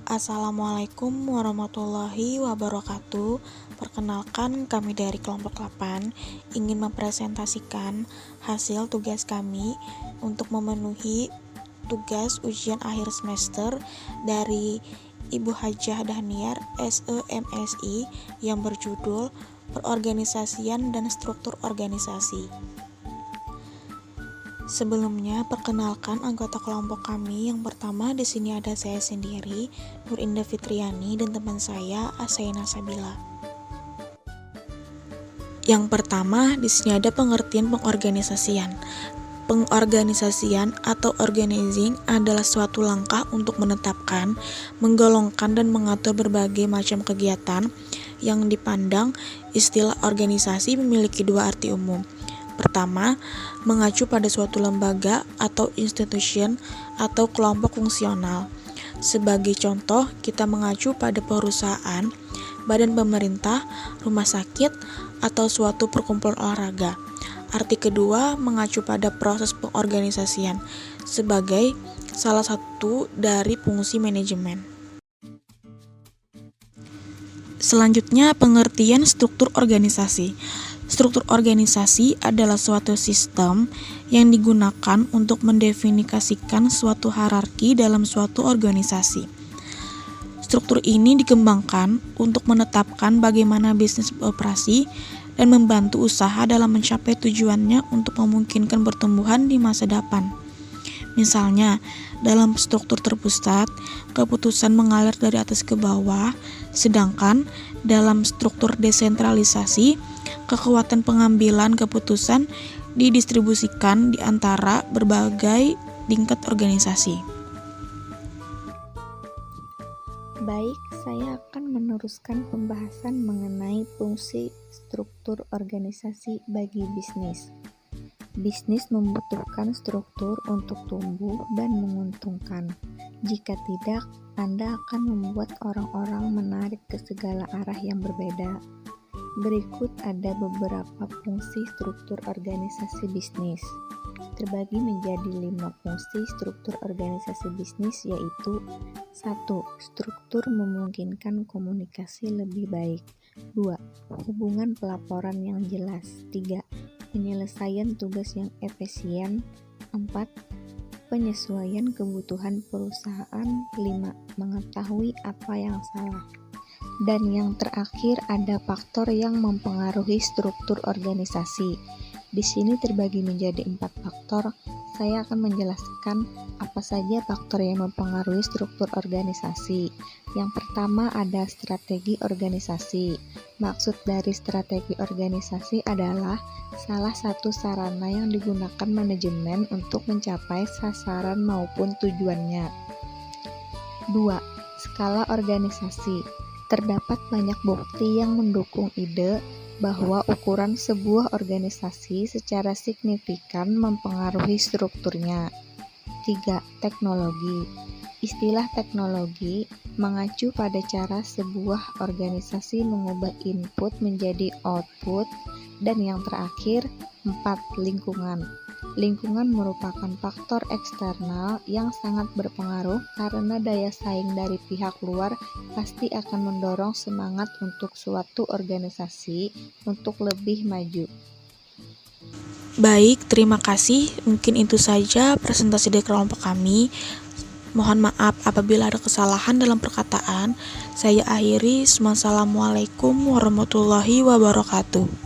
Assalamualaikum warahmatullahi wabarakatuh. Perkenalkan, kami dari kelompok 8 ingin mempresentasikan hasil tugas kami untuk memenuhi tugas ujian akhir semester dari Ibu Hajah Dahniar SEMSI yang berjudul Perorganisasian dan Struktur Organisasi. Sebelumnya, perkenalkan anggota kelompok kami. Yang pertama, di sini ada saya sendiri, Nur Indah Fitriani, dan teman saya, Asaina Sabila. Yang pertama, di sini ada pengertian pengorganisasian. Pengorganisasian atau organizing adalah suatu langkah untuk menetapkan, menggolongkan, dan mengatur berbagai macam kegiatan yang dipandang. Istilah organisasi memiliki dua arti umum. Pertama, mengacu pada suatu lembaga atau institution atau kelompok fungsional. Sebagai contoh, kita mengacu pada perusahaan, badan pemerintah, rumah sakit, atau suatu perkumpulan olahraga. Arti kedua, mengacu pada proses pengorganisasian sebagai salah satu dari fungsi manajemen. Selanjutnya, pengertian struktur organisasi. Struktur organisasi adalah suatu sistem yang digunakan untuk mendefinisikan suatu hierarki dalam suatu organisasi. Struktur ini dikembangkan untuk menetapkan bagaimana bisnis beroperasi dan membantu usaha dalam mencapai tujuannya untuk memungkinkan pertumbuhan di masa depan. Misalnya, dalam struktur terpusat, keputusan mengalir dari atas ke bawah, sedangkan dalam struktur desentralisasi, kekuatan pengambilan keputusan didistribusikan di antara berbagai tingkat organisasi. Baik, saya akan meneruskan pembahasan mengenai fungsi struktur organisasi bagi bisnis. Bisnis membutuhkan struktur untuk tumbuh dan menguntungkan. Jika tidak, Anda akan membuat orang-orang menarik ke segala arah yang berbeda. Berikut ada beberapa fungsi struktur organisasi bisnis. Terbagi menjadi 5 fungsi struktur organisasi bisnis, yaitu 1. Struktur memungkinkan komunikasi lebih baik. 2. Hubungan pelaporan yang jelas. 3. Penyelesaian tugas yang efisien. 4. Penyesuaian kebutuhan perusahaan. 5. Mengetahui apa yang salah. Dan yang terakhir ada faktor yang mempengaruhi struktur organisasi. Di sini terbagi menjadi 4 faktor. Saya akan menjelaskan apa saja faktor yang mempengaruhi struktur organisasi. Yang pertama ada strategi organisasi. Maksud dari strategi organisasi adalah salah satu sarana yang digunakan manajemen untuk mencapai sasaran maupun tujuannya. 2. Skala organisasi. Terdapat banyak bukti yang mendukung ide bahwa ukuran sebuah organisasi secara signifikan mempengaruhi strukturnya. 3. Teknologi. Istilah teknologi mengacu pada cara sebuah organisasi mengubah input menjadi output. Dan yang terakhir, 4. Lingkungan. Lingkungan merupakan faktor eksternal yang sangat berpengaruh karena daya saing dari pihak luar pasti akan mendorong semangat untuk suatu organisasi untuk lebih maju. Baik, terima kasih. Mungkin itu saja presentasi dari kelompok kami. Mohon maaf apabila ada kesalahan dalam perkataan. Saya akhiri. Wassalamualaikum warahmatullahi wabarakatuh.